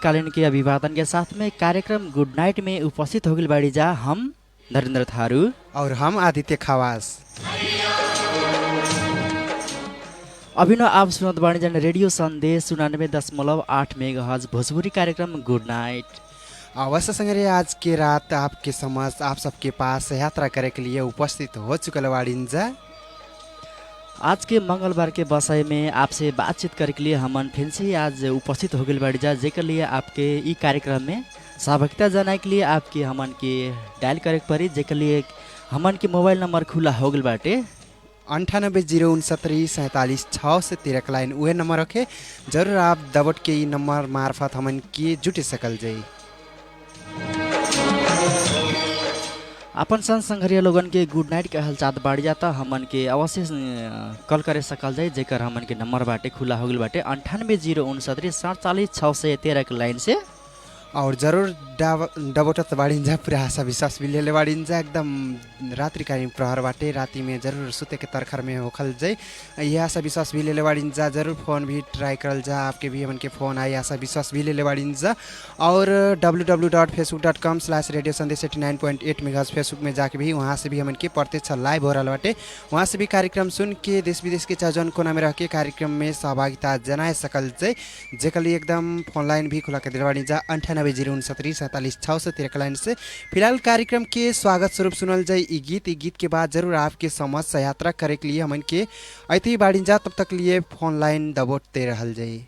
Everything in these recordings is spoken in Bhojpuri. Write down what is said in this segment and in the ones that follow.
कालीन के अभिवादन के साथ में कार्यक्रम गुड नाइट में उपस्थित हो गई बाड़ी जा हम नरेंद्र थारू और हम आदित्य खवास। अभिनव आप सुनत बाणी जान रेडियो संदेश 99.8 मेगाहर्ट्ज भोजपुरी कार्यक्रम गुड नाइट। अवश्य संगे आज के रात आपके समझ आप सबके पास यात्रा करे के लिए उपस्थित हो चुकल बाड़ीजा। आज के मंगलवार के बसाई में आपसे बातचीत करे के लिए हमन फिर से आज उपस्थित हो गए बाड़ी जा, जेकर लिए आपके ई कार्यक्रम में सहभागिता जनाए के लिए आपके हमन के डायल करे पड़ी, जेकर लिए हमन के मोबाइल नंबर खुला हो गए बाटे 9809474613 लाइन वह नंबर रखे। जरूर आप दबट के ई नंबर मार्फत हमन के जुटे सकल जाई। अपन संग संघरिया लोगन के गुड नाइट के हालचाल बाढ़ जाता हमन के अवश्य कॉल करे सकल जाए, जेकर हमन के नंबर बाटे खुला हो गल बाटे 9809474613 के लाइन से। और जरूर डबोटत बाड़ीजा पूरा आशा विश्वास भी ले बाड़ीजा एकदम रात्रिकालीन प्रहर बाटे, राति में जरूर सुते के तरखर में होखल जाए यह आशा विश्वास भी ले बाड़ीजा। जरूर फोन भी ट्राई करल जा, आपके भी हमन के फोन आई आशा विश्वास भी ले बाड़ीजा। और www.facebook.com/रेडियो संदेश 89.8 मेगाहर्ट्ज फेसबुक में जाके भी वहाँ से भी हमन के प्रत्यक्ष लाइव हो रहा बाटे, वहाँ से भी कार्यक्रम सुन के देश विदेश के चाहे जौन कोना में रह के कार्यक्रम में सहभागिता जनाए सकल जाए, जेकर लिए एकदम फोन लाइन भी खुला कर दिल बाड़ीजा 9809474613 लाइन से। फिलहाल कार्यक्रम के स्वागत स्वरूप सुनल जाए ई गीत के बाद जरूर आपके समझ से यात्रा करे के लिए हमन के ऐती बाड़ीजा, तब तक लिए फोन लाइन दबोटते रहल जाए।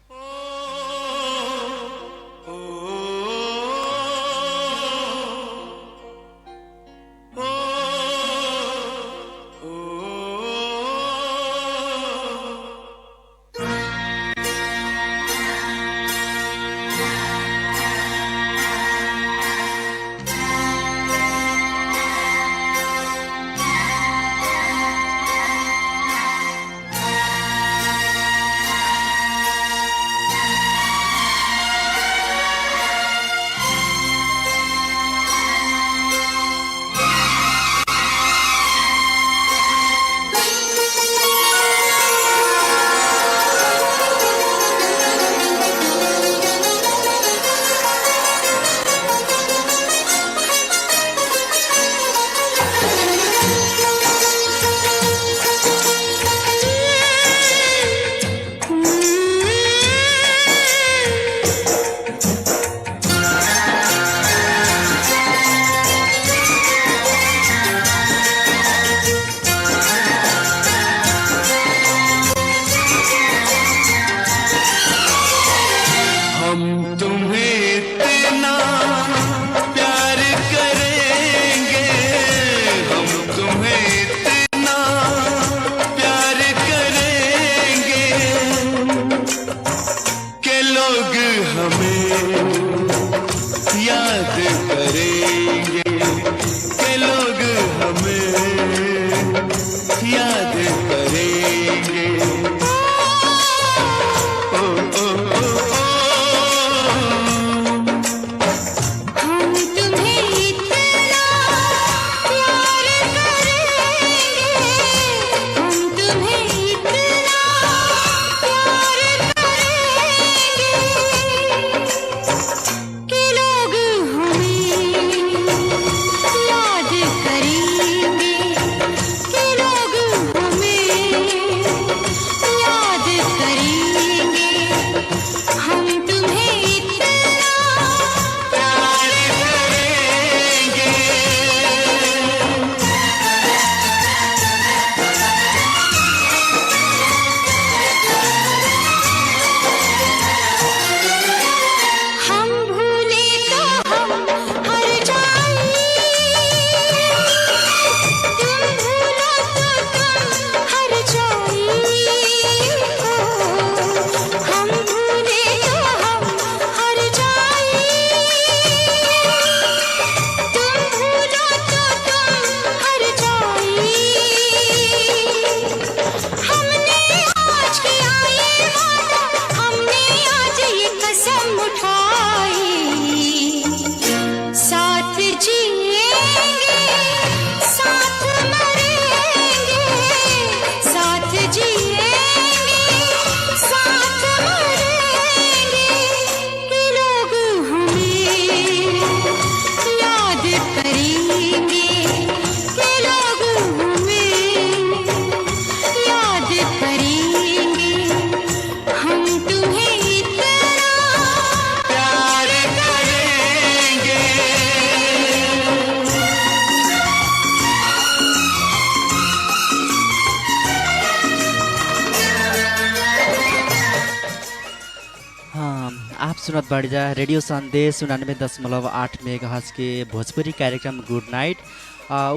सुनत बाड़ी जा रेडियो संदेश 99.8 मेगाहर्ट्ज के भोजपुरी कार्यक्रम गुड नाइट।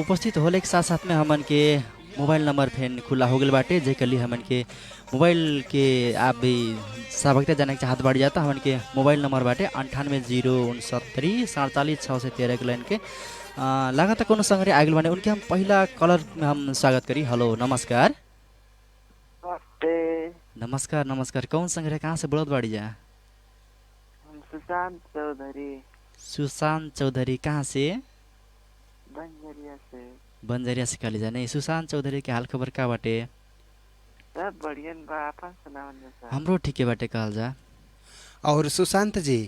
उपस्थित होले के साथ साथ में हमन के मोबाइल नंबर फेन खुला हो गल बाटे, जेके लिए हमन के मोबाइल के आप भी सहभागिता जाने के चाहत बाड़ी जाता हमन के मोबाइल नंबर बाटे 98 069 47 613 के लाइन के लगातार कोनो संगरे आगल बाने उनके हम पहला कलर में हम स्वागत करी। हेलो नमस्कार। नमस्कार नमस्कार, कौन संगरे कहाँ से बोलत बाड़ी जा? सुशांत चौधरी। सुशांत चौधरी कहाँ से? बंजरिया से। बंजरिया से काली जाने। सुशांत चौधरी के हाल खबर का बाटे? सब बढ़िया बा, आपन सुनावन जा। हमरो ठीके बाटे कहल जा। और सुशांत जी,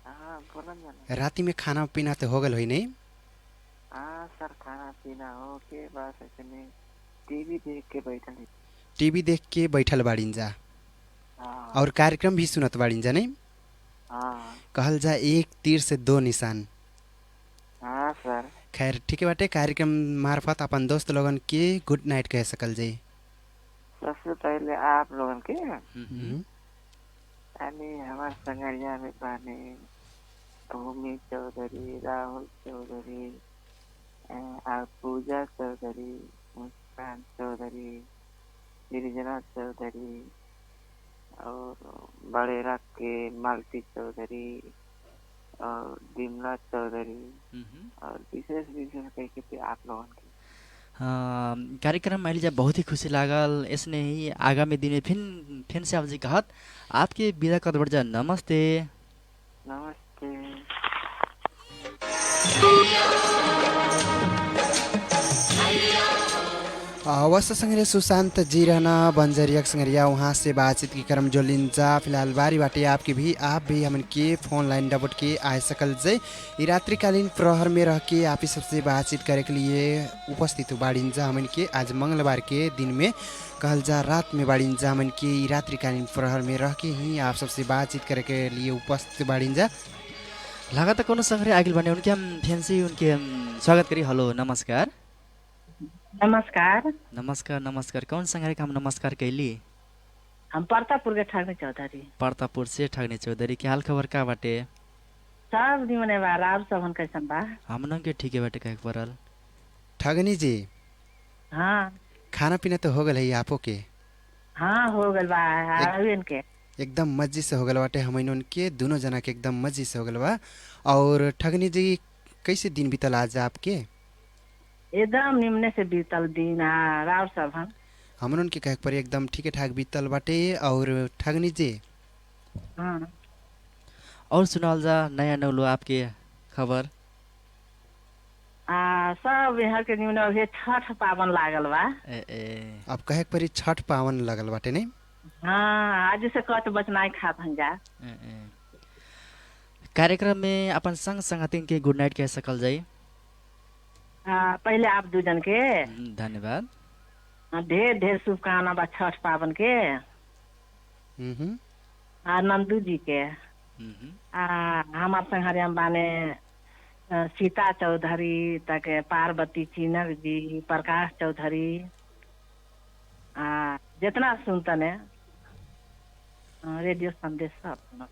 हाँ बोलन जाने। राती में खाना पीना तो हो गल होई नहीं? हाँ सर, खाना पीना हो के बस ऐसे टीवी देख के बैठल ही। टीवी देख के बैठल बाड़ीन जा हाँ और कार्यक्रम भी सुनत बाड़ीन जा नहीं? हाँ कहल जा एक तीर से दो निशान। हाँ सर। खैर ठीक बाटे, कार्यक्रम मार्फत अपन दोस्त लोगन के गुड नाइट कह सकल जाई। सबसे पहले आप लोगन के हम्म। यानी हमारे संगरिया में पाने भूमि चौधरी, राहुल चौधरी, और पूजा चौधरी, मुस्कान चौधरी, गिरिजना चौधरी और बड़ेरा के मालती चौधरी और बिमला चौधरी और विशेष कह के आप लोगन के कार्यक्रम में जा बहुत ही खुशी लागल। ऐसने ही आगामी दिन में फिर से आप जी कहत आपके विदा कर बढ़ जा। नमस्ते। नमस्ते। अवश्य संगरे सुशांत जी रहना बंजरिया संगरिया वहाँ से बातचीत की क्रम जो लिंजा फिलहाल बारी बाटे आपकी भी आप भी हमन के फोन लाइन डबट के आ सकल जे। ई रात्रिकालीन प्रहर में रह के आप ही सबसे बातचीत करे के लिए उपस्थित बाड़ीजा हमन के आज मंगलवार के दिन में कहल जा रात में बाड़ीजा हमन के ई रात्रिकालीन प्रहर में रह के ही आप सबसे बातचीत करे के लिए उपस्थित बाड़ीजा। लगातार कोनो संगरे आगिल बने उनके हम फैंसी उनके हम स्वागत करी। हेलो नमस्कार। नमस्कार। नमस्कार नमस्कार, कौन संगरे का हम नमस्कार कैली? हम परतापुर के ठगने चौधरी। परतापुर से ठगने चौधरी के हाल खबर का बाटे? सब निमने बा, राव सबन कैसन बा? हमन के ठीके बाटे कहे परल। ठगनी जी, हाँ खाना पीना तो हो गल है आपो के? हाँ हो गल बा। आवेन के एकदम मर्जी से हो गल बाटे हमन के दोनों जना के एकदम मर्जी से हो गल बा। और ठगनी जी कैसे दिन बीतल आज आपके? एकदम निमने से बीतल दिन। राव सबन हमन के कहे पर एकदम ठीके ठाक बीतल बाटे। और ठगनी जी हाँ और सुनाल जा नया नौलो आपके खबर? सब यहाँ के निमने अभी छठ पावन लागल बा। अब कहे पर छठ पावन लगल बाटे नहीं? हाँ आज से कच बचनाई खात हन जा। कार्यक्रम में अपन संग संगतिन के गुड नाइट कह सकल जाई। पहले आप दू जन के धन्यवाद। ढेर ढेर शुभकामना बा छठ पावन के। नंदू जी के हमार संगरिया बाने सीता चौधरी तक, पार्वती चिनक जी, प्रकाश चौधरी, जितना सुनतने रेडियो संदेश सब।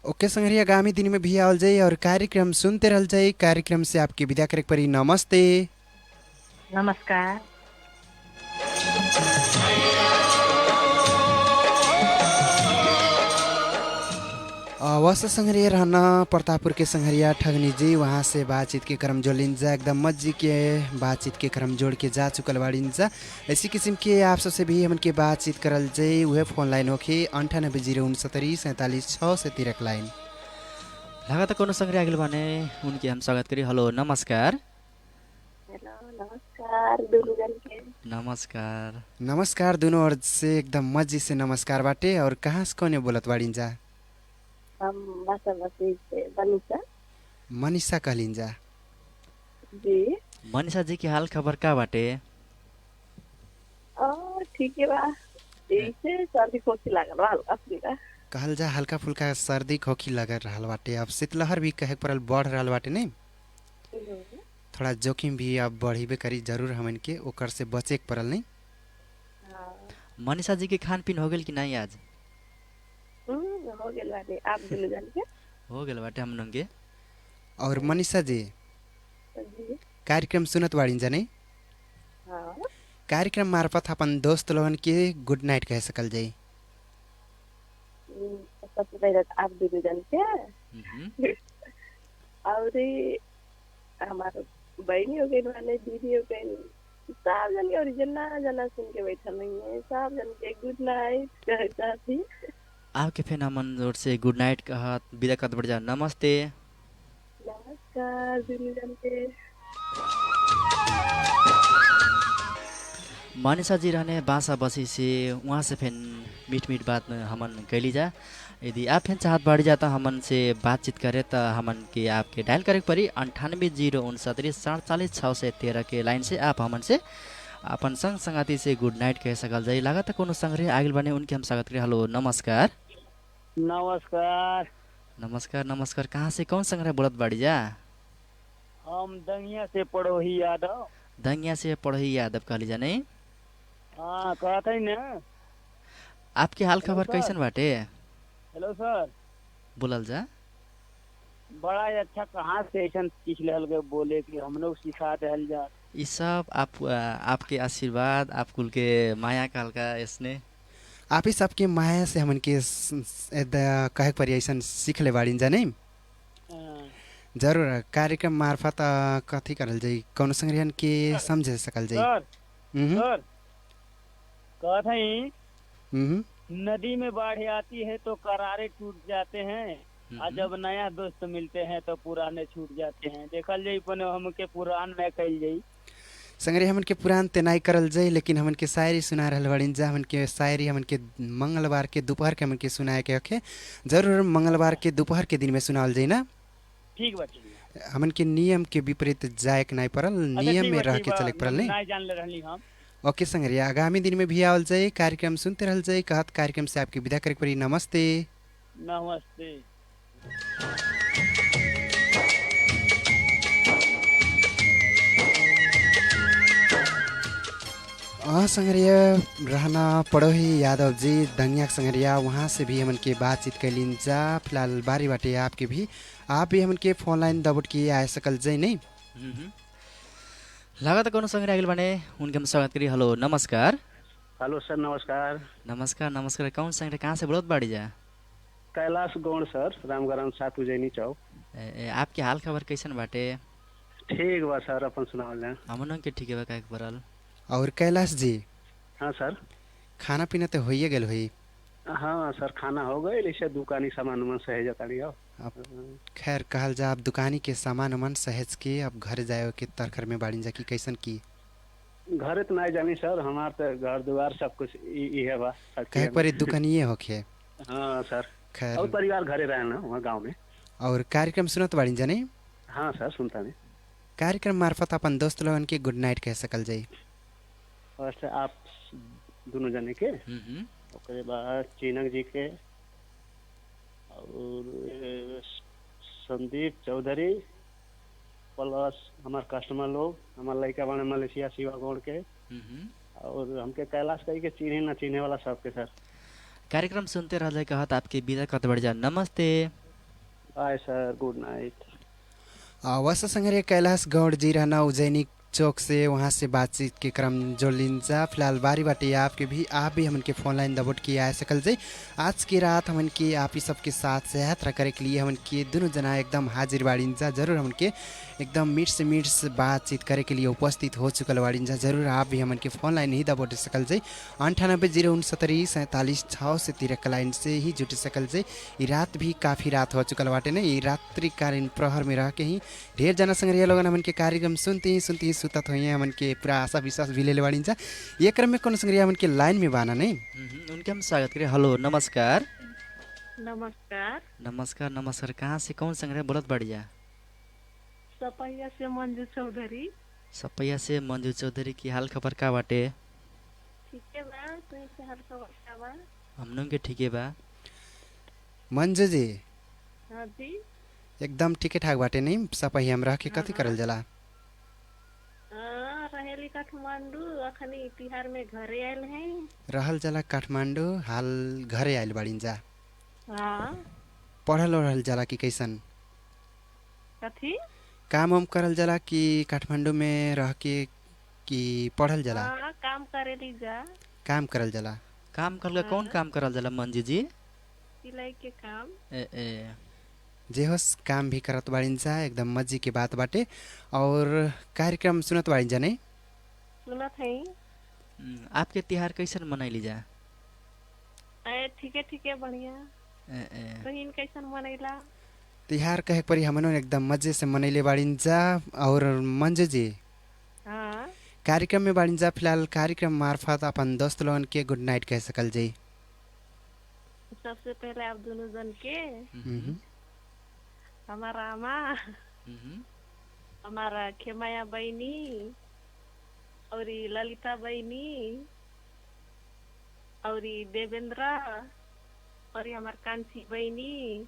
ओके संगरिया, आगामी दिन में भी आवल जाए और कार्यक्रम सुनते रहल जाए। कार्यक्रम से आपकी विदा करे परी। नमस्ते। नमस्कार। वैसे संगरिया रहना प्रतापपुर के संगरिया ठगनी जी वहाँ से बातचीत के क्रम जो लिंजा एकदम मज्जी के बातचीत के क्रम जोड़ के जा चुकल बाड़ीजा। इसी किस्म के आप सबसे भी हमन के बातचीत करल जाए वह फोन लाइन होके 98 069 47 6 लाइन लगातार कोनो संगरे आगिल बाने उनके हम स्वागत करी। हेलो नमस्कार। हेलो नमस्कार दुनु जन के। नमस्कार। नमस्कार दोनों ओर से एकदम मज्जी से नमस्कार बाटे। और कहाँ से कौन बोलत बाड़ीजा? हम बासाबासी से मनीषा। मनीषा कहलिंजा जी। मनीषा जी के हाल खबर का बाटे? ठीक है बा। इसे सर्दी खोखी लागल बा हल्का फुल्का। कहल जा हल्का फुल्का सर्दी खोखी लग रहल बाटे। अब शीतलहर भी कहे परल बढ़ रहल बाटे नहीं? थोड़ा जोखिम भी अब बढ़ीबे करी जरूर हमन के ओकर से बचे के परल नहीं? मनीषा जी के खान पीन हो गल कि नहीं आज? हो गेल बाटे आप दुनु जन के हो गेल बाटे हमन के। और मनीषा जी जी कार्यक्रम सुनत बाड़ीन जा नहीं? हाँ कार्यक्रम मार्फत अपन दोस्त लोगन के गुड नाइट कह सकल जाई। सबसे पहले तो आप दुनु जन के हम्म, और हमारे बहनी हो गई वाले दीदी हो गई सब जन के और जना जना सुन के बैठल नहीं है सब जन के गुड नाइट कहता थी। आपके फेन हमन ओर से गुड नाइट कहत विदा करत बढ़ जा। नमस्ते। नमस्कार दुनु जन के। मनीषा जी रहने बासा बसी से वहाँ से फिर मीठ मीठ बात हमन कैली जा। यदि आप फिर चाहत बढ़ जाता हमन से बातचीत करे तो हमन के आपके डायल करे पड़ी 9809674613 के लाइन से आप हमन से अपन संग संगाती से गुड नाइट कह सकल जाई। लागत कोनो संग्रह आगिल बने उनके हम स्वागत करें। हेलो नमस्कार। नमस्कार। नमस्कार नमस्कार। कहाँ से कौन संग्रह बोलत बाड़ी जा? हम दंगिया से पड़ोही यादव। दंगिया से पढ़ी यादव कहली जा नहीं? हाँ कहते हैं ना। आपके हाल खबर सर। कैसन बाटे? हेलो सर। बोलल जा। बड़ा ही अच्छा कहाँ से ऐसा सीख रहल के बोले कि हम लोग सिखा रहल जा। ये सब आपके आशीर्वाद आप कुल के माया काल का इसने आप ही सबके माया से हमन के कहे परी ऐसा सीख ले बाड़ीन जा नहीं? हाँ, जरूर कार्यक्रम मार्फत कथी करल जाई कौन संग्रहन के समझ सकल जाई। सर हम्म सर कहते हैं हम्म नदी में बाढ़ आती है तो करारे टूट जाते हैं और जब नया दोस्त मिलते हैं तो पुराने छूट जाते हैं। देखल जाई पने हमके पुरान में कइल जाई। संग्रह हमन के पुरान ते नाई करल जाई लेकिन हमन के शायरी सुना रहल बाड़ीन जा। हमन के शायरी हमन के मंगलवार के दोपहर के हमन के सुनाए के रखे जरूर मंगलवार के दोपहर के दिन में सुनावल जाई ना। ठीक बा ठीक बा। हमन के नियम के विपरीत जाए के नहीं पड़ल अच्छा, नियम ठीक में बा, रह ठीक के बा। चले के पड़ल नहीं। नहीं जान ले रहली हम। ओके संग्रह आगामी दिन में भी आवल जाए कार्यक्रम सुनते रहल जाए कहत कार्यक्रम से आपकी विदा करे के पड़ी। नमस्ते। नमस्ते। संग्रिया रहना पड़ोही यादव जी दंगिया संग्रिया वहाँ से भी हमन के बातचीत कैलिन जा। फिलहाल बारी बाटे आपके भी आप भी हमन के फोन लाइन दबट के आए सकल जाए नहीं। लागत कोनो संग्रह आगिल बने उनके हम स्वागत करी। हेलो नमस्कार। हेलो सर नमस्कार। नमस्कार नमस्कार। कौन संग्रह कहाँ से बोलत बाड़ी जा? कैलाश गौड़ सर रामगराम सात उजैनी चौक। आपके हाल खबर कैसन बाटे? ठीक बा सर अपन सुनावल जाए। हमन के ठीक बा काहे बरल। और कैलाश जी हाँ सर। खाना पीना तो होइए गेल होई? हाँ सर खाना हो गए ऐसे दुकानी सामान उमान सहेज ताड़ी हो। अब खैर कहल जा अब दुकानी के सामान मन सहेज के अब घर जाए के तरखर में बाड़ीन जा की कैसन की? घरे तो नहीं जानी सर हमार तो घर द्वार सब कुछ है बा। कहे पर दुकानिए होखे। हाँ सर। खैर और परिवार घरे रहे ना वहाँ गाँव में। और कार्यक्रम सुनत बाड़ीन जा नहीं? हाँ सर सुनता नहीं। कार्यक्रम मार्फत अपन दोस्त लोगन के गुड नाइट कह सकल जाई। और आप दोनों जने के ओकरे बाद चीनक जी के और संदीप चौधरी प्लस हमार कस्टमर लोग हमार लड़का बने मलेशिया शिवा गौड़ के और हमके कैलाश कही के चिन्हे ना चिन्हे वाला सबके सर। कार्यक्रम सुनते रहले कहत आपके विदा करते बढ़ जा। नमस्ते। Bye sir good night. वैसा संग्रह कैलाश गौड़ जी रहना उज्जैनी चौक से वहाँ से बातचीत के क्रम जोड़लिन जा। फिलहाल बारी बाटे आपके भी आप भी हमन के फोन लाइन दबोट किए आए सकल जाए। आज की रात हमन के आप ही सबके साथ यात्रा करे के लिए हमन के दोनों जना एकदम हाजिर बाड़ीन जा। जरूर हमन के एकदम मीठ से बातचीत करे के लिए उपस्थित हो चुकल बाड़ीन जा। जरूर आप भी हमन के फोन लाइन ही दबोट सकल जाए 9809674713 लाइन से ही जुट सकल जाए। ये रात भी काफ़ी रात हो चुकल बाटे ना। ये रात्रिकालीन प्रहर में रह के ही ढेर जना संग्रह लोगन हमन के कार्यक्रम सुनते ही सुतत हुई हमन के पूरा आशा विश्वास भी ले बाड़ी जा। ये क्रम में कौन संग्रह हमन के लाइन में बाना नहीं। उनके हम स्वागत करें। हेलो नमस्कार। नमस्कार। नमस्कार नमस्कार। कहाँ से कौन संग्रह बोलत बाड़ी जा? सपैया से मंजू चौधरी। सपैया से मंजू चौधरी की हाल खबर का बाटे? ठीक है बा तुम से हाल खबर का बा? हमनों के ठीक है बा। मंजू जी हाँ जी एकदम ठीक ठाक बाटे नहीं। सपैया हम रह के कथी करल जाला? रहेली काठमांडू अखनी तिहार में घरे आयल हैं। रहल जाला काठमांडू हाल घरे आयल बाड़ीन जा। हाँ पढ़ल ओढ़ल जाला कि कैसन? कथी? काम वाम करल जाला कि काठमांडू में रह के कि पढ़ल जाला? हाँ काम करे ली जा, काम करल जाला। काम करल कौन काम करल जाला मंजू जी? सिलाई के काम। ए जे होस् काम भी करत बाड़ीन जा, एकदम मजे के बात बाटे। और कार्यक्रम सुनत बाड़ीन जा नहीं? सुनत है। आपके तिहार कैसन मनैली जा? ठीके बढ़िया। बहिन कैसन मनैला? तिहार कहे परी हमन एकदम मजे से मनैले बाड़ीन जा। और मंजू जी हाँ कार्यक्रम में बाड़ीन जा, फिलहाल कार्यक्रम मार्फत अपन दोस्त लोगन के गुड नाइट कह सकल जाई। सबसे पहले आप दोनों जन के, हमारा अम्मा, हमारा खेमाया बहनी और ललिता बहनी और देवेंद्रा और हमार कांची बहनी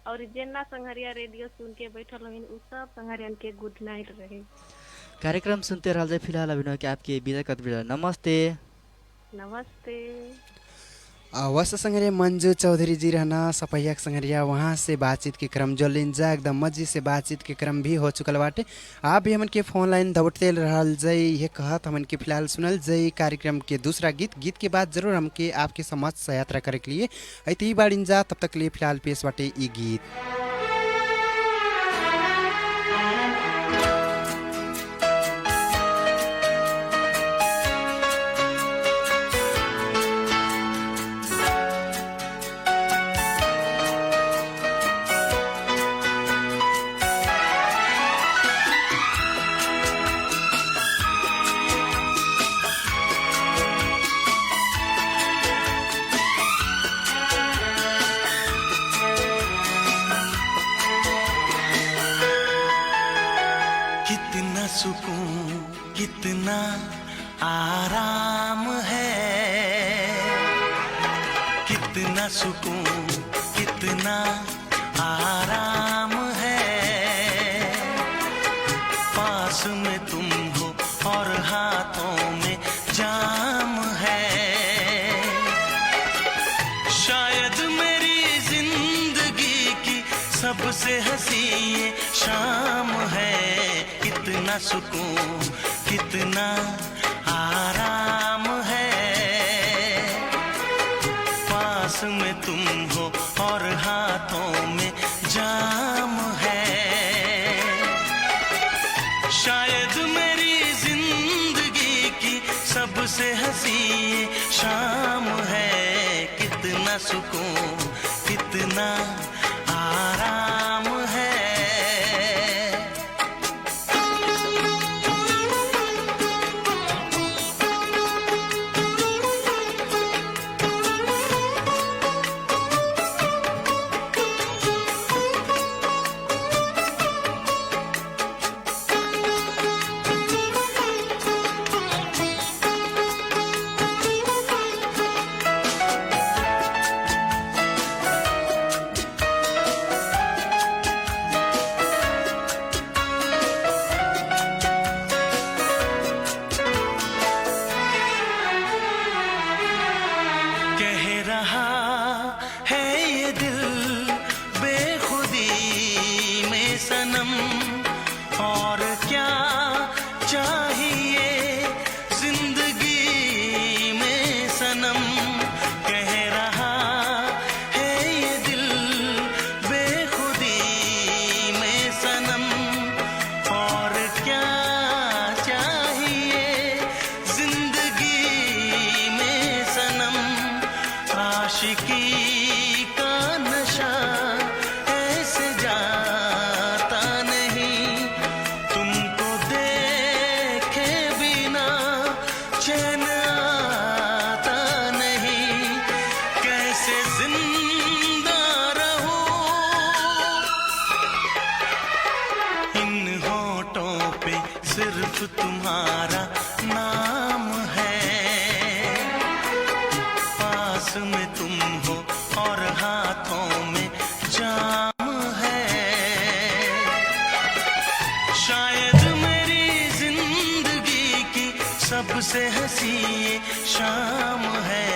और जेना संघरिया रेडियो सुन के बैठल हन उ सब संघरियन के गुड नाइट रहे। कार्यक्रम सुनते रहल जाए। फिलहाल अभिनय के आपके विदा कर बिदा। नमस्ते। नमस्ते। वस संगरिया मंजू चौधरी जी रहना सपैया संगरिया, वहाँ से बातचीत के क्रम जो लेन जा, एकदम मजे से बातचीत के क्रम भी हो चुकल बाटे। आप भी हमन के फोन लाइन दबटते रहल जाई, ये कहत हमन के फिलहाल सुनल जाई कार्यक्रम के दूसरा गीत के बाद जरूर हमके आपके समझ यात्रा करे के लिए ऐती बाड़ीन जा। तब तक लिए फिलहाल पेश बाटे ई गीत। सुकून कितना आराम है, कितना सुकून कितना आराम है, पास में तुम हो और हाथों में जाम है। शायद मेरी जिंदगी की सबसे हंसी ये शाम है। कितना सुकून कितना आराम है, पास में तुम हो और हाथों में जाम है। शायद मेरी जिंदगी की सबसे हंसी ये शाम है। कितना सुकून कितना आराम है। सिर्फ तुम्हारा नाम है, पास में तुम हो और हाथों में जाम है। शायद मेरी जिंदगी की सबसे हंसी शाम है।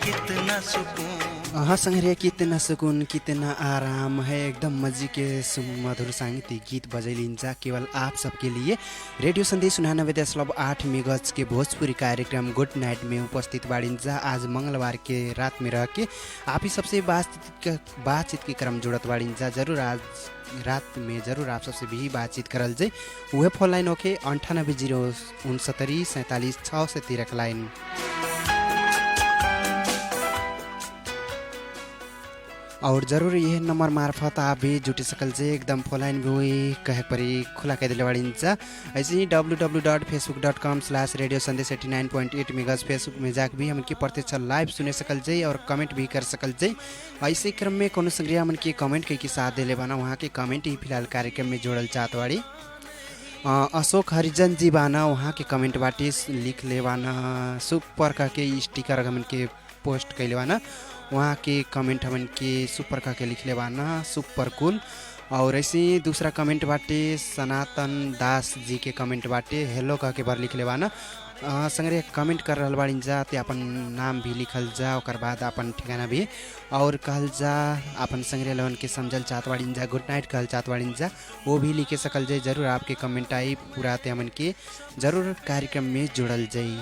कितना सुकून हाँ संग्रिया, कितना सुकून कितना आराम है, एकदम मजे के मधुर सांगीतिक गीत बजैलिन्छ केवल आप सबके लिए। रेडियो संदेश 99.8 मेगाहर्ट्ज के भोजपुरी कार्यक्रम गुड नाइट में उपस्थित बाड़िन्छ। आज मंगलवार के रात में रह के आप ही सबसे बातचीत के क्रम जुड़त बाड़िन्छ। जरूर आज रात में जरूर आप सबसे भी बातचीत करल जाए। वह फोन लाइन ओके 98064746 लाइन। और ज़रूर यह नंबर मार्फत आप भी जुटी सकल से एकदम फोलाइन भी कहे परी खुला कह दिले बाड़िन्छ। ऐसे ही www.facebook.com/radiosandesh89.8 मेगाहर्ट्ज फेसबुक में जाकर भी हमन की प्रत्यक्ष लाइव सुने सकल जाए और कमेंट भी कर सकल जाए। ऐसे क्रम में कोनो संग्रिया हमन की कमेंट के साथ दिले बाना, वहाँ के कमेंट ही फिलहाल कार्यक्रम में जोड़ल चाहत बाड़ी। अशोक हरिजन जी बाना, वहाँ के कमेंट बाटी लिख ले बाना, सुपर कह के स्टिकर हमन के पोस्ट कैले बाना, वहाँ के कमेंट हमन के सुपर कह के लिख ले बाना, सुपर कूल। और ऐसे ही दूसरा कमेंट बाटे सनातन दास जी के कमेंट बाटे हेलो कह के बार लिख ले बाना। संग्रह कमेंट कर रहल बाड़िन जा ते अपन नाम भी लिखल जा, ओकर बाद अपन ठिकाना भी और कहल जा, अपन संग्रह लोगन के समझल चाहत बाड़िन जा, गुड नाइट कहल चाहत बाड़िन जा, वो भी लिखे सकल जाए। जरूर आपके कमेंट आई पूरा ते हमन के जरूर कार्यक्रम में जुड़ल जाई।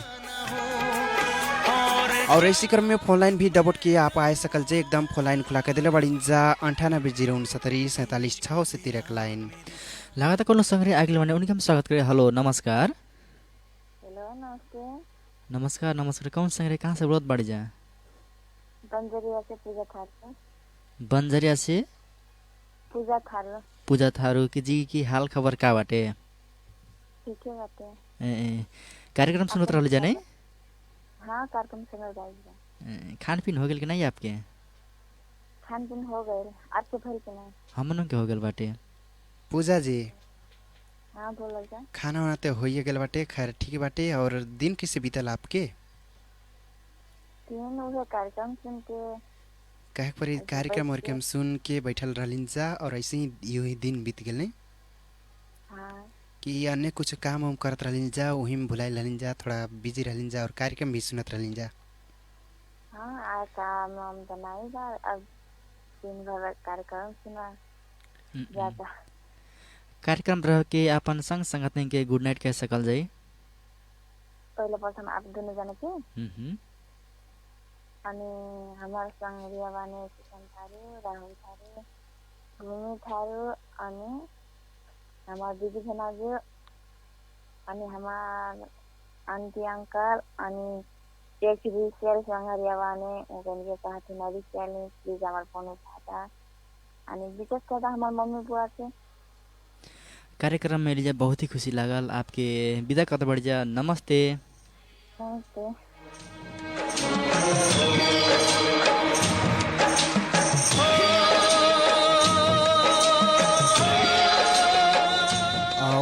और इसी क्रम में फोन लाइन भी डबोट किए आप आए सकल जे, एकदम फोन लाइन खुला के दिले बड़िन जा 98064746 लाइन लगातार कोनो संग्रह आगे भने उनके हम स्वागत करें। हेलो नमस्कार। हेलो नमस्ते। नमस्कार नमस्कार। कौन संग्रह कहाँ से बोलत बाड़ी जा? बंजरिया से पूजा थारू। बंजरिया से पूजा थारू। पूजा थारू की जी की हाल खबर का बाटे? ठीक है बाटे। कार्यक्रम सुनत रहल जाने? हाँ कार्यक्रम सुन रही। खान पीन हो गल कि नहीं आपके? खान पीन हो गए, आपके भर के नहीं? हमनों के हो गल बाटे। पूजा जी हाँ बोल जा। खाना वाना तो होइए गल बाटे, खैर ठीक बाटे। और दिन कैसे बीतल आपके? दिन उहे कार्यक्रम सुन के कहे पर कार्यक्रम और के सुन के बैठल रहलिन जा और ऐसे ही यही दिन बीत गेल नहीं? हाँ। कि अन्य कुछ काम हम करत रहलिन जा, वही में भुलाइल रहलिन जा, थोड़ा बिजी रहलिन जा और कार्यक्रम भी सुनत रहलिन जा। हाँ आज काम हम बनाई बा, अब दिन भर कार्यक्रम सुना जाता। कार्यक्रम रह के अपन संग संगत के गुड नाइट कह सकल जाई। पहले प्रथम आप दोनों जाने के अनि हमार संग रिया बाने किशन थारू, राहुल थारू, भूमि थारू, अनि हमार दीदी भनाजू, अनि हमार आंटी अंकल, अनि एक भी सेल संगरिया बाने उनके कहा थे नदी सेल प्लीज हमार फोन उठाता, अनि विशेष कर हमार मम्मी बुआ के कार्यक्रम में लीजिए बहुत ही खुशी लागल। आपके विदा कत बढ़ जा। नमस्ते। नमस्ते।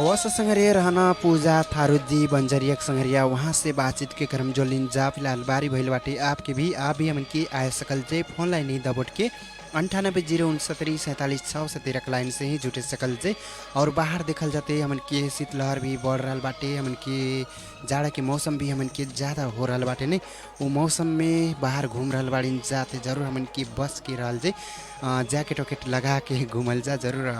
वैसा संगरिया रहना पूजा थारू जी बंजरिया संगरिया, वहाँ से बातचीत के क्रम जो लिन जा। फिलहाल बारी भइल बाटे आपके भी, आप भी हमन की आए सकल जे फोन लाइन ही दबोट के 98064746 लाइन से ही जुटे सकल जे। और बाहर देखल जाते हमन के शीतलहर भी बढ़ रहा बाटे, हमन के जाड़ा के मौसम भी हमन के ज़्यादा हो रहा बाटे नहीं, वो मौसम में बाहर घूम रहा बाड़ी जाते जरूर हमन की बस के रहल जे जैकेट वैकेट लगा के घूमल जा, जरूर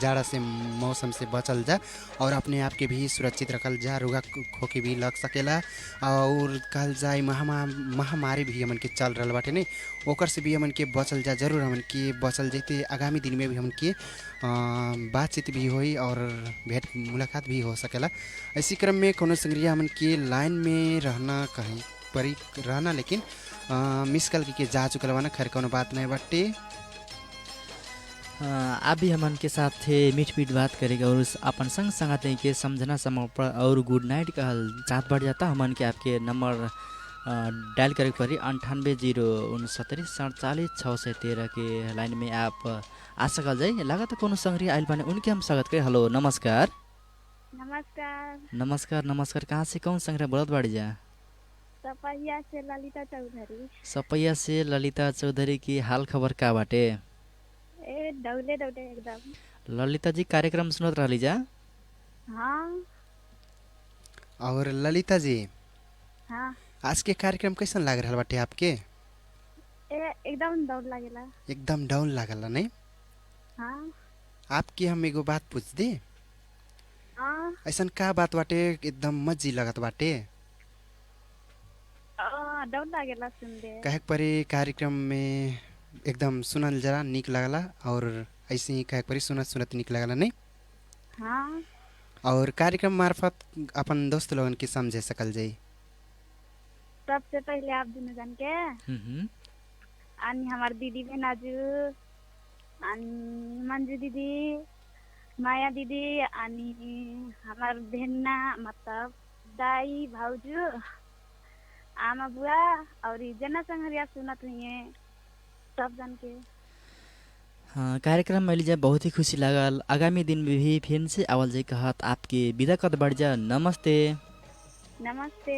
जाड़ा से मौसम से बचल जा और अपने आप के भी सुरक्षित रखल जा, रुगा खोके भी लग सकेला। और कहल जाए महामारी भी हमन के चल रहा बाटे नहीं, ओकर से भी हमन के बचल जा, जरूर हमन के बचल जैते आगामी दिन में भी हमन के बातचीत भी होई और भेंट मुलाकात भी हो सकेला। इसी क्रम में कोनो संग्रिया हमन के लाइन में रहना कहीं परी रहना, लेकिन मिस कल के जा चुकल बाना, खैर कोनो बात नहीं बाटे। आप भी हमन के साथ थे मीठ मीठ बात करेगा और अपन संग संगत के समझना समर्पण और गुड नाइट कहल चाहत बढ़ जाता। हमन के आपके नंबर डायल करे पड़ी 9806974746 के लाइन में आप आ सकल जाए। लगा तो कोनो संग्रह आइल बाने उनके हम स्वागत करें। हेलो नमस्कार। नमस्कार। नमस्कार नमस्कार। कहाँ से कौन संग्रह बोलत बाड़ी जा? सपैया से ललिता चौधरी। सपैया से ललिता चौधरी की हाल खबर का बाटे? ए डौले डौले एकदम। ललिता जी कार्यक्रम सुनत रहली जा? हाँ। और ललिता जी हाँ। आज के कार्यक्रम कैसन लाग रहा बाटे आपके? एकदम डर लागेला। एकदम डाउन लागल नहीं। हाँ आपकी हम एगो बात पूछ दी। हाँ ऐसा का बात बाटे एकदम मजी लगत बाटे? डर लागेला सुन दे। कहे परी कार्यक्रम में एकदम सुनल जरा निक लगला और ऐसे ही कहे परी सुनत सुनत निक लगला नहीं। हाँ और कार्यक्रम मार्फत अपन दोस्त लोगन के समझे सकल जाई। सबसे पहले आप दोनों जान के अनि हमार दीदी भेनाजू अनि मंजू दीदी माया दीदी अनि हमार भेन्ना मतलब दाई भाउजू आमा बुआ और जना संगरिया सुनत हुई सब जन के। हाँ, कार्यक्रम में लीजिए बहुत ही खुशी लागल। आगामी दिन में भी फिर से आवल जाए कहत आपके विदा कद बढ़ जा। नमस्ते। नमस्ते।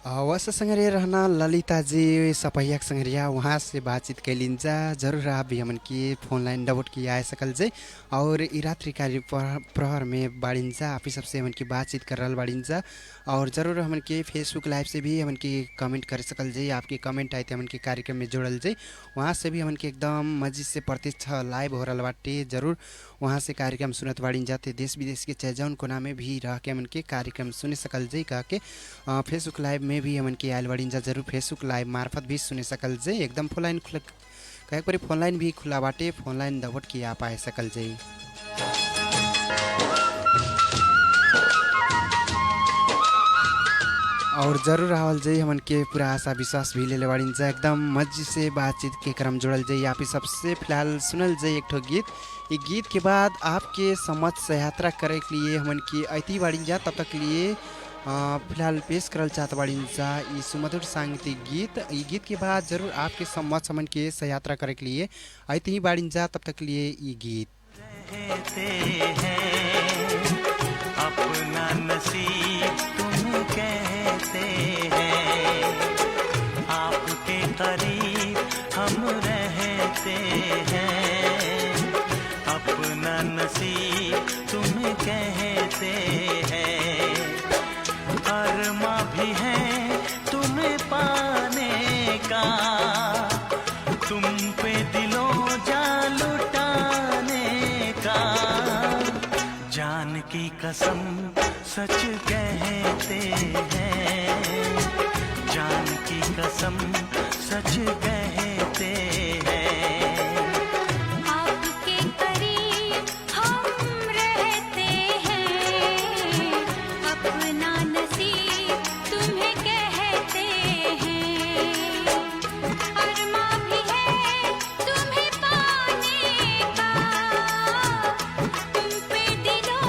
वस संगरिया रहना ललिता जी सपहिया संगरिया वहाँ से बातचीत कैलिन जा। जरूर आप भी हमन की फोन लाइन डाउट की आए सकल जे और ई रात्रि कार्य प्रहर में बाड़िन जा। आप ही सबसे हमन की बातचीत कर रहा बाड़िन जा और ज़रूर हमन के फेसबुक लाइव से भी हमन की कमेंट कर सकल जे। आपके कमेंट आए थे हमन के कार्यक्रम में जोड़ल जे। वहाँ से भी हमन के एकदम मस्जिद से प्रत्यक्ष लाइव हो रहा बाटे। जरूर वहाँ से कार्यक्रम सुनत बाड़िन जाते देश विदेश के चाहे जौन कोना में भी रह के हमन के कार्यक्रम सुने सकल जे। कह के फेसबुक लाइव में भी हमन के आयल बाड़िन जा। जरूर फेसबुक लाइव मार्फत भी सुने सकल जे। एकदम फोन लाइन खुला कहे परी फोन लाइन भी खुला बाटे। फोन लाइन दबट की आप आए सकल जे। और जरूर आवल जाई हमन के पूरा आशा विश्वास भी ले बाड़िन जा। एकदम मस्जिद से बातचीत के क्रम जोड़ल जाई। आप ही सबसे फिलहाल सुनल जाई एक ठो गीत। ये गीत के बाद आपके समझ से यात्रा करे के लिए हमन की ऐती बाड़िन जा। तब तक लिए फिलहाल पेश करल चाहत बाड़िन जा ये सुमधुर सांगीतिक गीत। ये गीत के बाद जरूर आपके समझ हमन के से यात्रा करे के लिए ऐती ही बाड़िन जा। तब तक लिए ये गीत अपना नसीब तुम कहते हैं, आपके करीब हम रहते हैं। अपना नसीब तुम कहते हैं, अरमा भी है तुम्हें पाने का, तुम पे दिलों जा लुटाने का। जान की कसम सच कहते हैं, जान की कसम सच कहते हैं। आपके करीब हम रहते हैं, अपना नसीब तुम्हें कहते हैं। अरमा भी है तुम्हें पाने का, तुम पे दिलों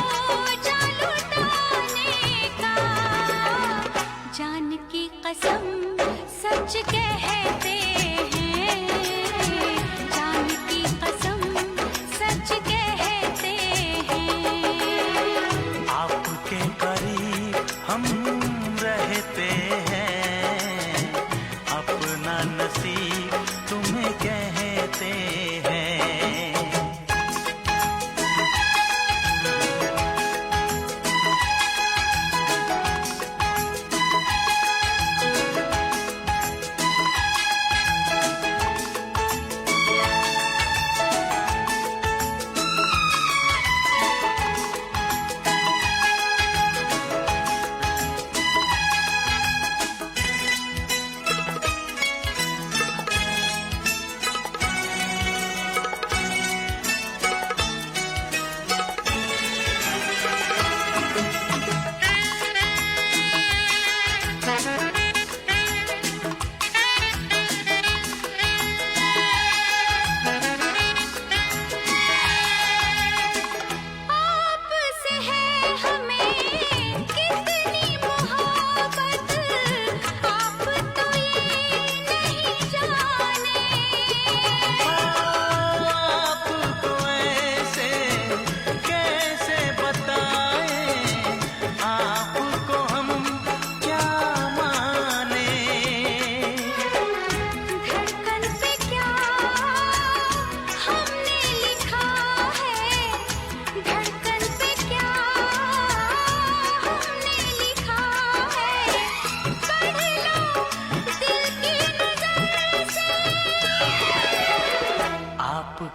जा लुटाने का। जान की कसम सच कहते हैं।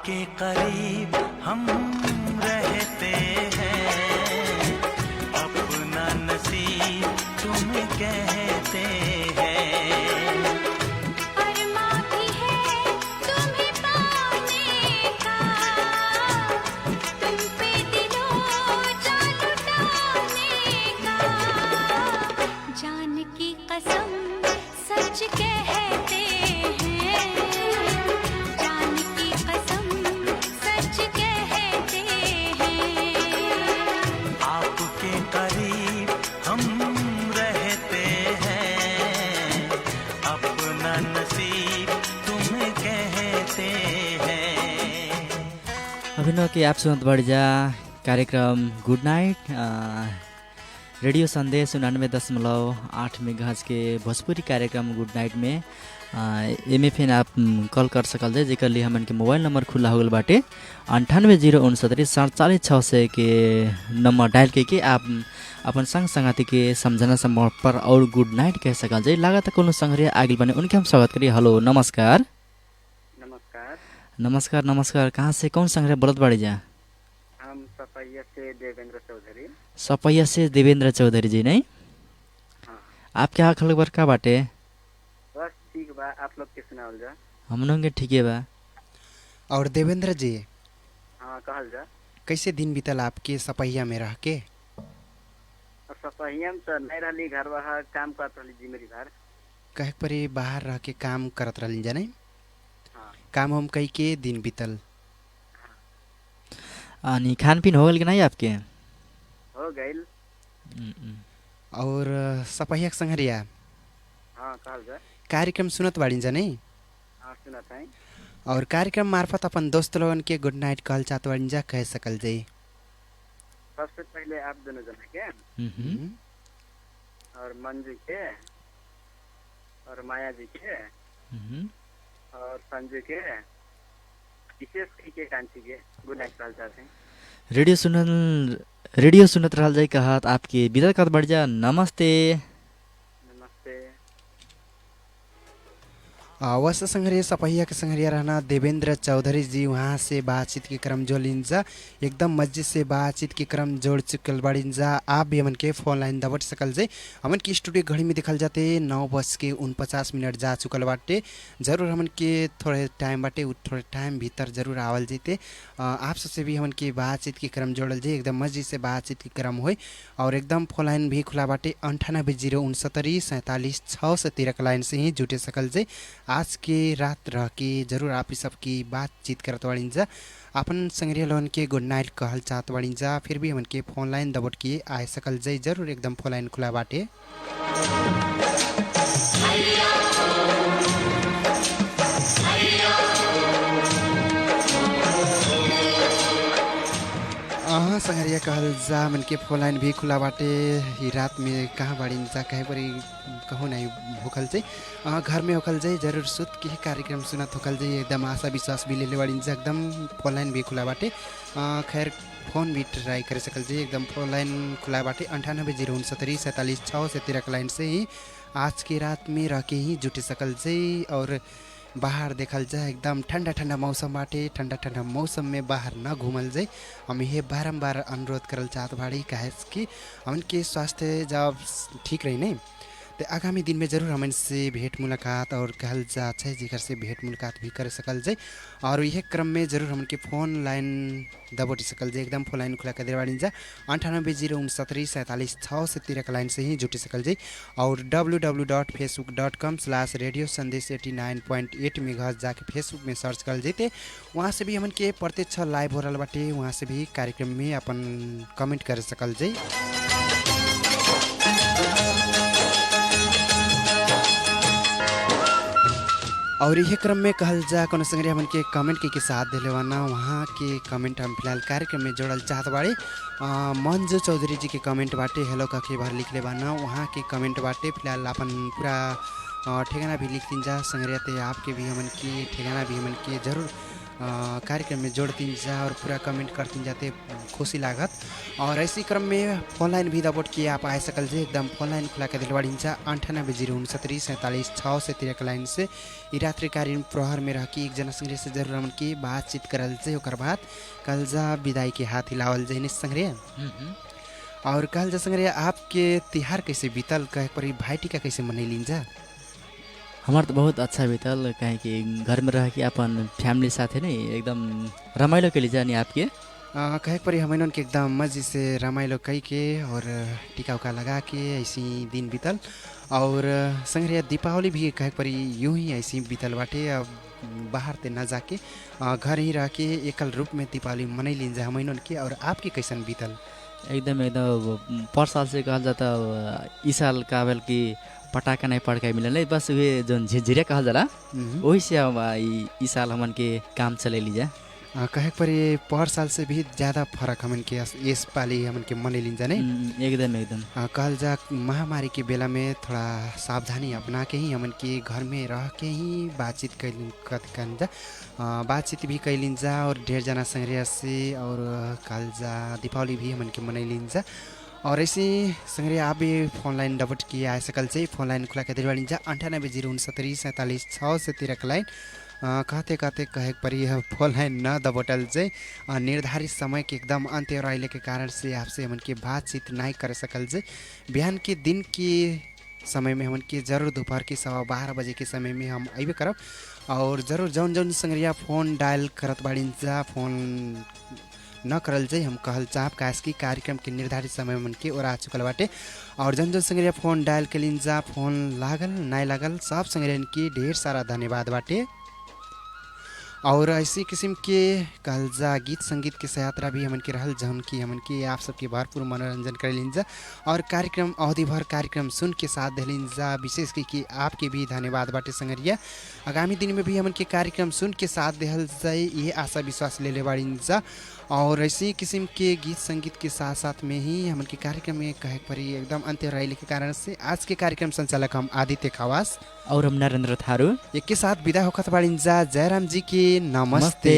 आपके करीब हम रहते हैं, अपना नसीब तुम्हें कहते हैं। अरमा भी है तुम्हें पाने का, तुम पे दिलों जान लुटाने का। जान की कसम सच कहते हैं, जान की कसम सच कहते हैं। आपके करीब हम रहते हैं, अपना नसीब तुम्हें कहते हैं। अभिनव के आप सुनत बढ़ जा कार्यक्रम गुड नाइट रेडियो संदेश 99.8 मेगाहर्ट्ज के भोजपुरी कार्यक्रम गुड नाइट में एमे फिर आप कॉल कर सकल जाए, जेकर लिए हमन के मोबाइल नंबर खुला हो गल बाटे 98094746 के नंबर डायल के आप अपन संग संगति के समझना संभव पर और गुड नाइट कह सकल जाए। लागत कोनो संगरिया आगे बने उनके हम स्वागत करिए। हेलो नमस्कार। नमस्कार। नमस्कार नमस्कार। कहाँ से कौन संगरिया बोलत बाड़ी जा? हम सपैया से देवेंद्र चौधरी। सपैया से देवेंद्र चौधरी जी नहीं? हाँ। आपके यहाँ खबर का बाटे? बस ठीक बा, आप लोग के सुनावल जा। हम लोग के ठीके बा। और देवेंद्र जी, हाँ कहल जा। कैसे दिन बीतल आपके सपहिया में रह के? और सपहिया में तो नहीं रहली, घर बाहर काम करत रहली जिम्मेदारी भार। कहे परी बाहर रह के काम करत रहली जा नहीं? हाँ। काम हम कई के दिन बीतल। अनि खान पीन हो गल कि नहीं आपके? हो गइल। और सपहिया के संगरिया हाँ कहल जा। कार्यक्रम सुनत बाड़ी जा नहीं? हाँ सुनत है। और कार्यक्रम मार्फत अपन दोस्त लोगन के गुड नाइट कहल चाहत बाड़ी जा, कह सकल जाई। सबसे पहले आप दोनों जना के और मंजू के और माया जी के और संजू के विशेष के कांची के गुड नाइट कहल चाहते हैं। रेडियो सुनत रहल जाए कहत आपके विदा कत बढ़ जा। नमस्ते। नमस्ते। वस संग्रह सपहिया के संग्रह रहना देवेंद्र चौधरी जी, वहाँ से बातचीत के क्रम जो लिंजा एकदम मस्जिद से बातचीत के क्रम जोड़ चुकल बड़िंजा। आप भी हमन के फोन लाइन दबट सकल जे। हमन की स्टूडियो घड़ी में दिखल जाते 9:49 जा चुकल बाटे। जरूर हमन के थोड़े टाइम बाटे, थोड़े टाइम भीतर जरूर आवल जेते। आप सबसे भी हमन की बातचीत के क्रम जोड़ल जे, एकदम मस्जिद से बातचीत के क्रम हो। और एकदम फोन लाइन भी खुला बाटे 98096746 के लाइन से ही जुटे सकल जे। आज के रात रह के जरूर आप सबकी बातचीत करत बाड़ीन जा, अपन संग्रह लोन के गुड नाइट कहल चाहत बाड़ीन जा। फिर भी हमन के फोन लाइन दबट के आए सकल जाई, जरूर एकदम फोन लाइन खुला बाटे। संगरिया कहल जा, मन के फोन लाइन भी खुला बाटे। ही रात में कहाँ बाड़ीन जा, कहे परी कहूँ नहीं होखल जाए, घर में होखल जाए, जरूर सुत के कार्यक्रम सुनत होखल जाए। एकदम आशा विश्वास भी ले बाड़ीन जा, एकदम फोन लाइन भी खुला बाटे। खैर फोन भी ट्राई कर सकल जाए, एकदम फोन लाइन खुला बाटे 98096746 के लाइन से ही आज की रात में रह के ही जुटे सकल जाए। और बाहर देखल जाए एकदम ठंडा ठंडा मौसम बाटे, ठंडा ठंडा मौसम में बाहर न घूमल जाए। हम ये बारम्बार अनुरोध करल चाहत बाड़ी, काहे कि हमन के स्वास्थ्य जब ठीक रही नहीं तो आगामी दिन में जरूर हमन से भेंट मुलाकात और कहल जा अच्छे जिगर से भेंट मुलाकात भी कर सकल जाए। और यह क्रम में जरूर हमन के फोन लाइन दबोटी सकल जाए, एकदम फोन लाइन खुला कर दे बाड़ी जा 98096746 के लाइन से ही जुटी सकल जाए। और www.facebook.com/radiosandesh89.8 मेगाहर्ट्ज जाके फेसबुक में सर्च कर जाते, वहाँ से भी हमन के प्रत्यक्ष लाइव हो रहा बाटे, वहाँ से भी कार्यक्रम में अपन कमेंट कर सकल जाए। और यह क्रम में कहल जा कोनो संग्रह हमन के कमेंट के साथ दिले वाना, वहाँ के कमेंट हम फिलहाल कार्यक्रम में जोड़ल चाहत बाड़े। मंजू चौधरी जी के कमेंट बाटे, हेलो का के बार लिखले बाना, वहाँ के कमेंट बाटे। फिलहाल अपन पूरा ठिकाना भी लिख दिन जा संग्रह ते, आपके भी हमन के ठिकाना भी हमन के जरूर कार्यक्रम में जोड़ती जा और पूरा कमेंट करती जाते खुशी लागत। और ऐसी क्रम में फोन लाइन भी दबोट किए आप आए सकल जे एकदम फोन लाइन खुला के दिलवाड़ी 98096746 से तेरे लाइन से ई रात्रि कार्यक्रम प्रहर में रह के एक जना संग्रह से जरूर हमन की बातचीत करल जे ओकर बाद कल जा विदाई के हाथ हिलावल जे निस संग्रह। और कल जा संग्रह आपके तिहार कैसे बीतल कहे पर भाई टीका कैसे मनैलिन जा? हमार तो बहुत अच्छा बीतल काहे कि घर में रह के अपन फैमिली साथे नहीं एकदम रमाइलो के लिए जानी आपके कहे पर हमन के एकदम मजे से रमाइलो कई के और टीका उका लगा के ऐसी दिन बीतल। और संग्रह दीपावली भी कहे पर यूं ही ऐसी बीतल बाटे। अब बाहर ते ना जाके घर ही रह के एकल रूप में दीपावली मनैलिन जा हमन के। और आपके कैसन बीतल? एकदम पर साल से कहल जाता ई साल काबल की पटाखा नहीं पड़का मिलल बस वे जो झिझिरे कहल जाला वही से ई साल हमन के काम चले लीजा। कहे पर पर साल से भी ज़्यादा फर्क हमन के इस पाली हमन के मनैलिन जा नहीं एकदम कहल जा महामारी के बेला में थोड़ा सावधानी अपना के ही हमन के घर में रह के ही बातचीत कैलिन जा बातचीत भी कैलिन जा और ढेर जना संग्रह से। और कहल जा दीपावली भी हमन के मनैलिन जा। और ऐसे संग्रह आप भी फोन लाइन डबट किए आ सकल से फोन लाइन खुला के दिलवाड़ी जा 98096746 से तेरह लाइन कहते कहते कहे पर यह फोन लाइन न दबटल से निर्धारित समय के एकदम अंत्य रहले के कारण से आपसे हमन के बातचीत नहीं कर सकल से। बिहान के दिन के समय में हमन के जरूर दोपहर के 12:15 बजे के समय में हम अबे करब। और जरूर जौन जौन संग्रिया फोन डायल करत बाड़ी जा फोन न करल जाए हम कहल चाहब काश की कार्यक्रम के निर्धारित समय मन के ओरा चुकल बाटे। और जन जन संग्रिया फोन डायल के लिन जा फोन लागल नहीं लागल सब संग्रियन की ढेर सारा धन्यवाद बाटे। और ऐसी किस्म के कहल जा गीत संगीत के यात्रा भी हमन के रहल जौन की हमन के आप सबके भरपूर मनोरंजन कर लिन जा। और कार्यक्रम अवधि भर कार्यक्रम सुन के साथ दिलिन जा विशेष कि आपके भी धन्यवाद बाटे संगरिया। आगामी दिन में भी हमन के कार्यक्रम सुन के साथ दिहल जाए ये आशा विश्वास ले बाड़िन जा। और ऐसी किस्म के गीत संगीत के साथ साथ में ही हमन के कार्यक्रम में कहे पर एकदम अंत्य रहने के कारण से आज के कार्यक्रम संचालक हम आदित्य खवास और हम नरेंद्र थारू एक के साथ विदा होखत बाड़िन जा। जयराम जी के नमस्ते।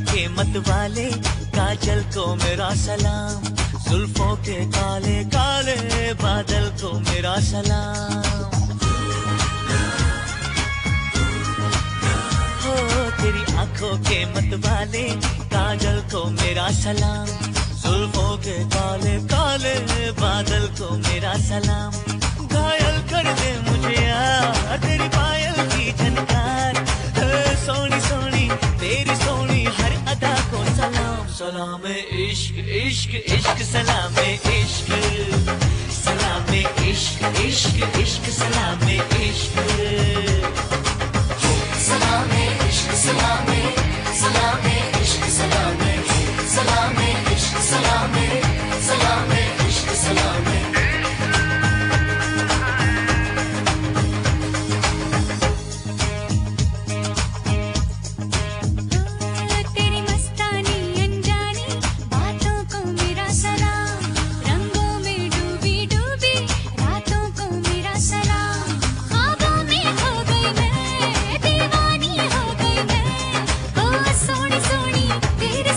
के मतवाले काजल को मेरा सलाम, जुल्फों के काले काले बादल को मेरा सलाम। हो तेरी आंखों के मतवाले काजल को मेरा सलाम, जुल्फों के काले काले बादल को मेरा सलाम। घायल कर दे मुझे यार तेरी पायल की झनकार, सोनी सोनी तेरी सोनी हर अदा को सलाम। सलाम इश्क इश्क इश्क सलाम इश्क, सलाम इश्क इश्क इश्क सलाम इश्क, सलाम इश्क सलाम सलाम इश्क सलाम, सलाम इश्क सलाम सलाम इश्क सलाम। तेरे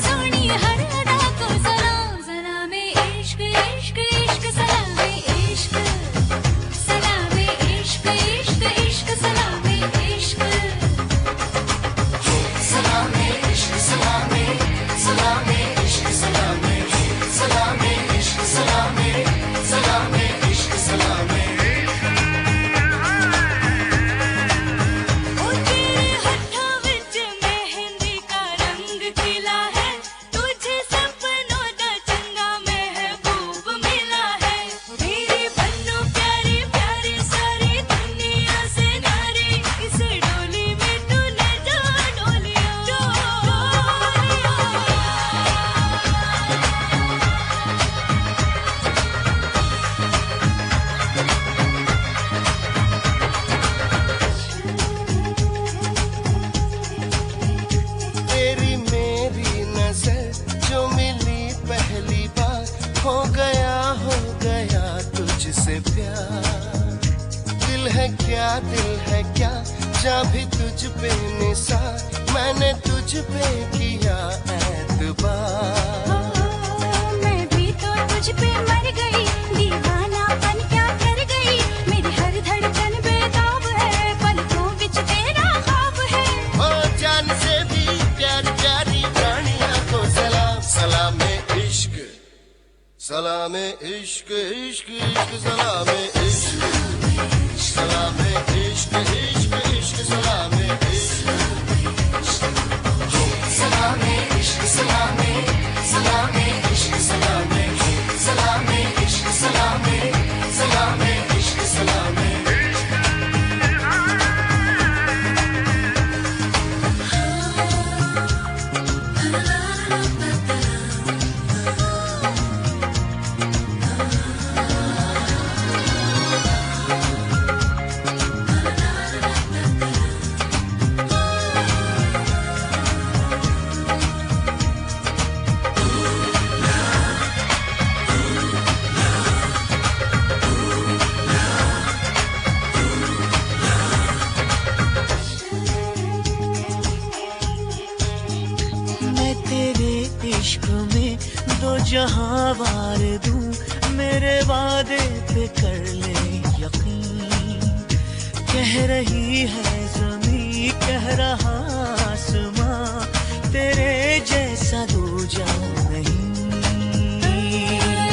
दिल है क्या, जा भी तुझ पे निसार, मैंने तुझ पे किया एतबार। मैं भी तो तुझ पे मर गई, दीवानापन क्या कर गई, मेरी हर धड़कन बेताब है, पलकों बिच तेरा ख्वाब है। ओ जान से भी प्यार प्यारी प्राणियों को सलाम, सलामे इश्क, सलामे इश्क, इश्क इश्क सलामे इश्क, सलामे इश्क, इश्क इश्क सलामे इश्क, सलामे इश्क, सलामे सलामे इश्क, सलामे सलामे इश्क, सलामे सलामे इश्क, सलामे। मैं तेरे इश्क में दो जहां वार दूं, मेरे वादे पे कर ले यकीन। कह रही है ज़मीं, कह रहा आसमां, तेरे जैसा दूजा नहीं।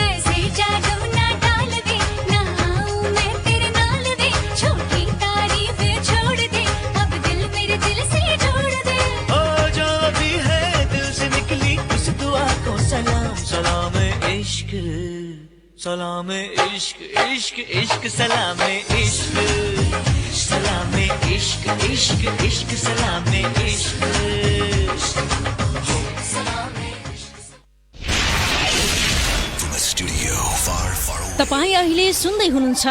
ऐसे जादू ना डाल दे, ना आऊं मैं तेरे नाल दे, छोटी तारीफें छोड़ दे, अब दिल मेरे दिल से जोड़ दे। ओ जो भी है दिल से निकली उस दुआ को सलाम, सलाम इश्क, सलाम इश्क, इश्क इश्क सलाम इश्क, सलाम इश्क, इश्क इश्क सलाम इश्क। तपाईँ अहिले सुन्दै हुनुहुन्छ